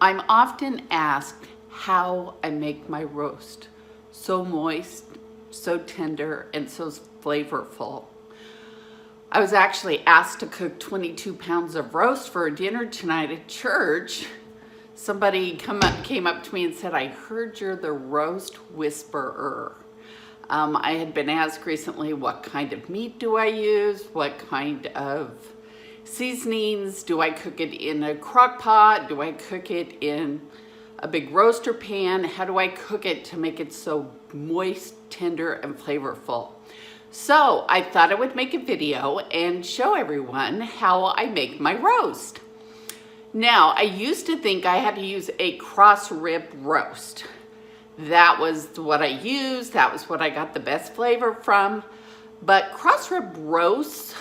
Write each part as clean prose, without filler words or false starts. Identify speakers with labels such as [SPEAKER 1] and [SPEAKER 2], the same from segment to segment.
[SPEAKER 1] I'm often asked how I make my roast so moist, so tender, and so flavorful. I was actually asked to cook 22 pounds of roast for a dinner tonight at church. Somebody came up to me and said, "I heard you're the roast whisperer." I had been asked recently, what kind of meat do I use? What kind of seasonings? Do I cook it in a crock pot? Do I cook it in a big roaster pan? How do I cook it to make it so moist, tender, and flavorful? So I thought I would make a video and show everyone how I make my roast. Now, I used to think I had to use a cross rib roast. That was what I used. That was what I got the best flavor from. But cross rib roasts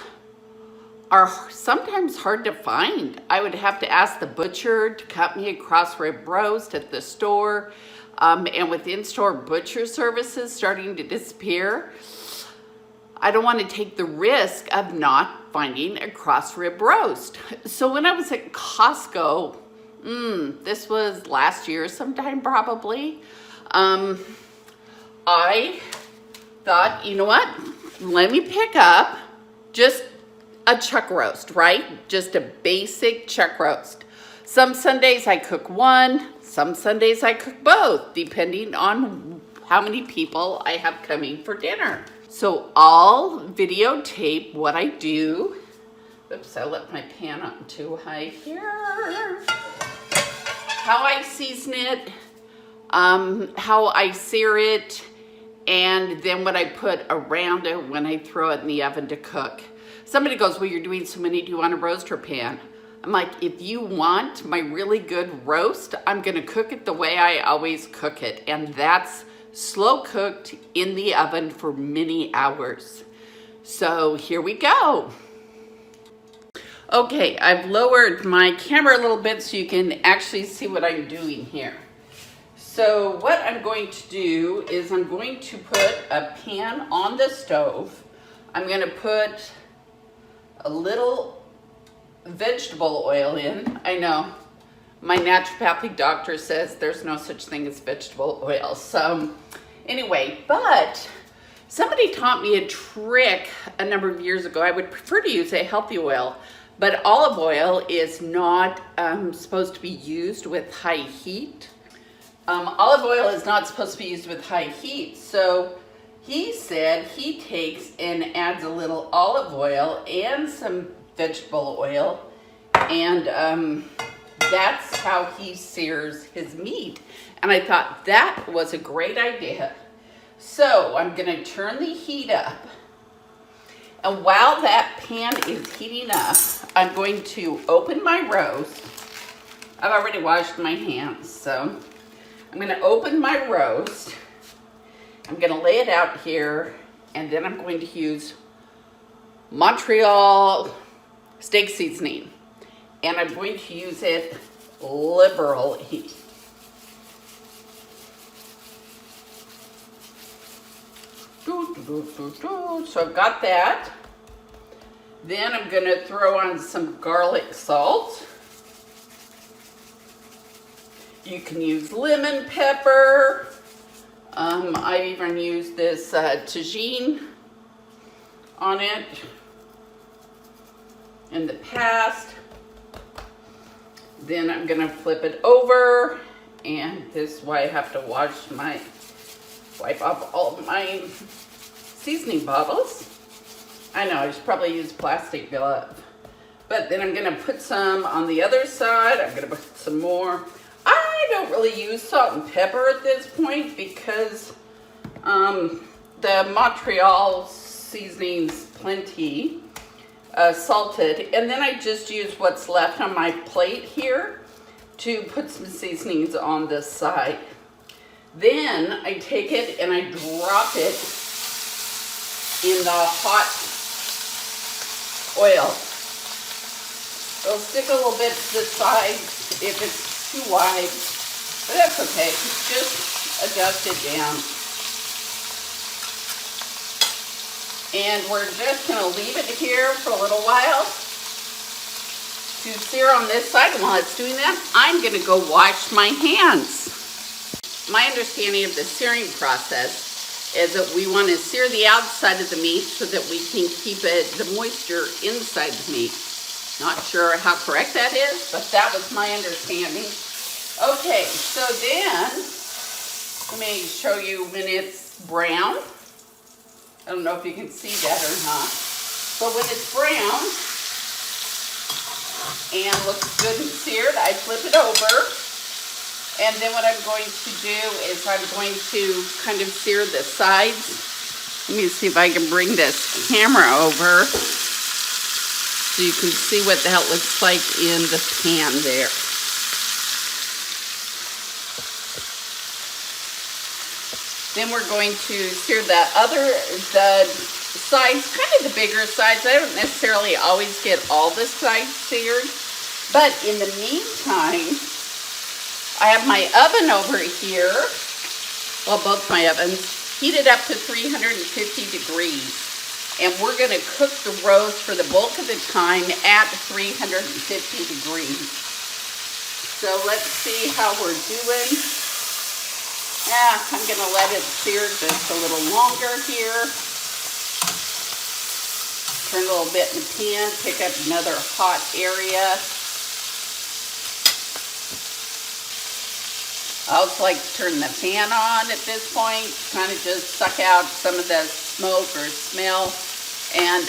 [SPEAKER 1] are sometimes hard to find. I would have to ask the butcher to cut me a cross rib roast at the store. And with in-store butcher services starting to disappear, I don't want to take the risk of not finding a cross rib roast. So when I was at Costco, this was last year sometime probably, I thought, you know what? Let me pick up just a chuck roast, right? Just a basic chuck roast. Some Sundays I cook one, some Sundays I cook both, depending on how many people I have coming for dinner. So I'll videotape what I do. Oops, I left my pan on too high here. How I season it, how I sear it, and then what I put around it when I throw it in the oven to cook. Somebody goes, "Well, you're doing so many, do you want a roaster pan?" I'm like, if you want my really good roast, I'm gonna cook it the way I always cook it, and that's slow cooked in the oven for many hours. So here we go. Okay, I've lowered my camera a little bit so you can actually see what I'm doing here. So what I'm going to do is I'm going to put a pan on the stove. I'm going to put a little vegetable oil in. I know my naturopathic doctor says there's no such thing as vegetable oil. So anyway, but somebody taught me a trick a number of years ago. I would prefer to use a healthy oil, but olive oil is not supposed to be used with high heat. Olive oil is not supposed to be used with high heat. So he said he takes and adds a little olive oil and some vegetable oil, and that's how he sears his meat. And I thought that was a great idea. So I'm gonna turn the heat up. And while that pan is heating up, I'm going to open my roast. I've already washed my hands, so I'm gonna open my roast. I'm gonna lay it out here, and then I'm going to use Montreal steak seasoning. And I'm going to use it liberally. So I've got that. Then I'm gonna throw on some garlic salt. You can use lemon pepper. I even used this tagine on it in the past. Then I'm gonna flip it over, and this is why I have to wipe off all of my seasoning bottles. I know, I should probably use plastic glove. But then I'm gonna put some on the other side. I'm gonna put some more. I don't really use salt and pepper at this point because the Montreal seasoning's plenty salted. And then I just use what's left on my plate here to put some seasonings on this side. Then I take it and I drop it in the hot oil. It'll stick a little bit to the side if it's too wide, but that's okay. Just adjust it down. And we're just gonna leave it here for a little while to sear on this side. And while it's doing that, I'm gonna go wash my hands. My understanding of the searing process is that we want to sear the outside of the meat so that we can keep the moisture inside the meat. Not sure how correct that is, but that was my understanding. Okay, so then, let me show you when it's brown. I don't know if you can see that or not. But when it's brown and looks good and seared, I flip it over. And then what I'm going to do is I'm going to kind of sear the sides. Let me see if I can bring this camera over so you can see what that looks like in the pan there. Then we're going to sear the sides, kind of the bigger sides. I don't necessarily always get all the sides seared, but in the meantime, I have my oven over here, well, both my ovens, heated up to 350 degrees. And we're gonna cook the roast for the bulk of the time at 350 degrees. So let's see how we're doing. I'm gonna let it sear just a little longer here. Turn a little bit in the pan, pick up another hot area. I also like to turn the fan on at this point, kind of just suck out some of the smoke or smell. And,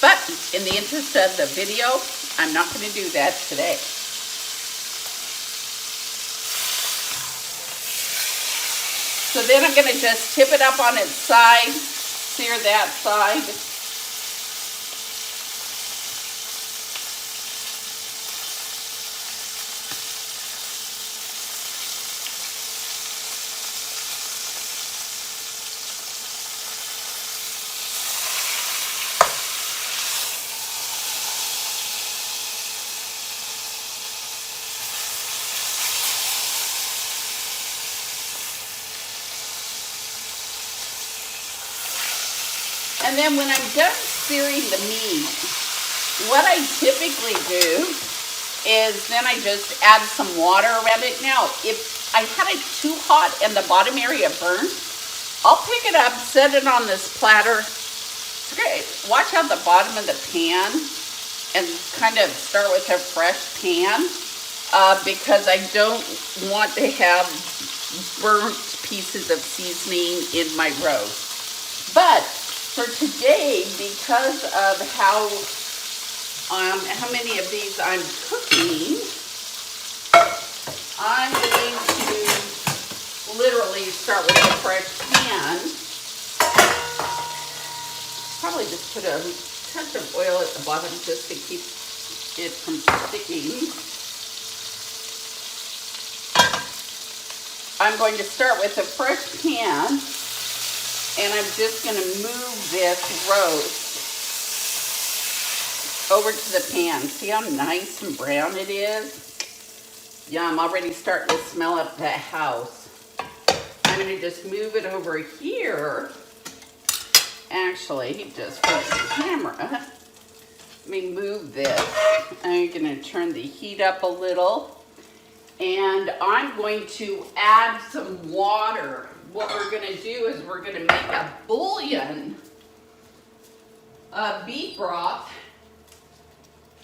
[SPEAKER 1] but in the interest of the video, I'm not going to do that today. So then I'm going to just tip it up on its side, sear that side. And then when I'm done searing the meat, what I typically do is then I just add some water around it. Now, if I had it too hot and the bottom area burned, I'll pick it up, set it on this platter. Okay, watch out the bottom of the pan and kind of start with a fresh pan because I don't want to have burnt pieces of seasoning in my roast. But for today, because of how many of these I'm cooking, I'm going to literally start with a fresh pan. Probably just put a touch of oil at the bottom just to keep it from sticking. I'm going to start with a fresh pan. And I'm just going to move this roast over to the pan. See how nice and brown it is? Yeah, I'm already starting to smell up the house. I'm going to just move it over here. Actually, just for the camera, let me move this. I'm going to turn the heat up a little. And I'm going to add some water. What we're going to do is we're going to make a bouillon, beef broth,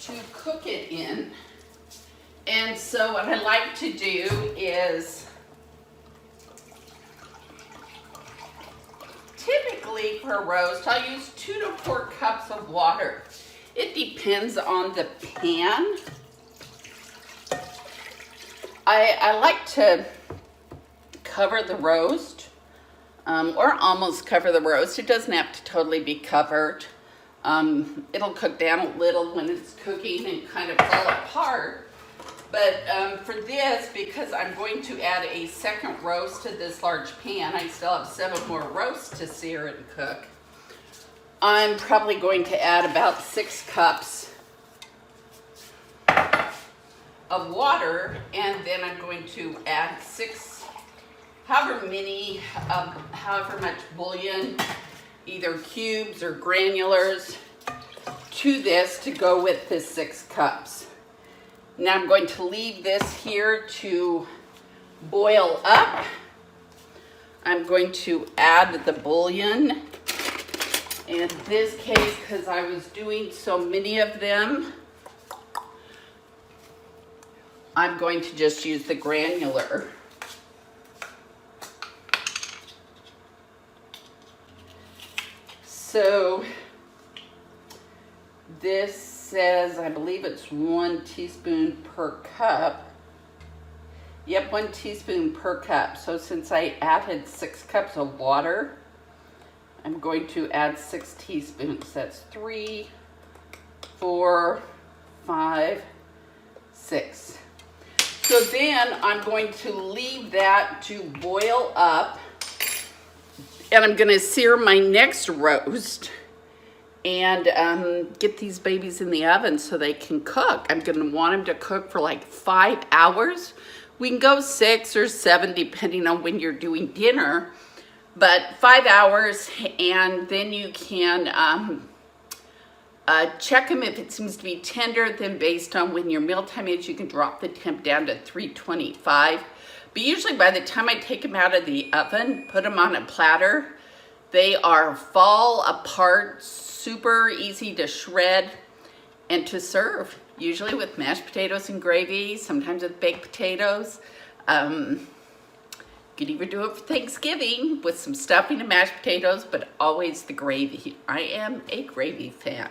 [SPEAKER 1] to cook it in. And so what I like to do is, typically for a roast, I'll use 2 to 4 cups of water. It depends on the pan. I like to cover the roast, or almost cover the roast. It doesn't have to totally be covered. It'll cook down a little when it's cooking and kind of fall apart. But for this, because I'm going to add a second roast to this large pan, I still have 7 more roasts to sear and cook. I'm probably going to add about 6 cups of water, and then I'm going to add 6, however much bouillon, either cubes or granulars, to this to go with the 6 cups. Now I'm going to leave this here to boil up. I'm going to add the bouillon. In this case, because I was doing so many of them, I'm going to just use the granular. So this says, I believe it's 1 teaspoon per cup. Yep, 1 teaspoon per cup. So since I added 6 cups of water, I'm going to add 6 teaspoons. That's 3, 4, 5, 6. So then I'm going to leave that to boil up, and I'm going to sear my next roast and get these babies in the oven so they can cook. I'm going to want them to cook for like 5 hours. We can go 6 or 7 depending on when you're doing dinner, but 5 hours, and then you can check them. If it seems to be tender, then based on when your mealtime is, you can drop the temp down to 325. But usually by the time I take them out of the oven, put them on a platter, they are fall apart, super easy to shred and to serve, usually with mashed potatoes and gravy, sometimes with baked potatoes. You could even do it for Thanksgiving with some stuffing and mashed potatoes, but always the gravy. I am a gravy fan.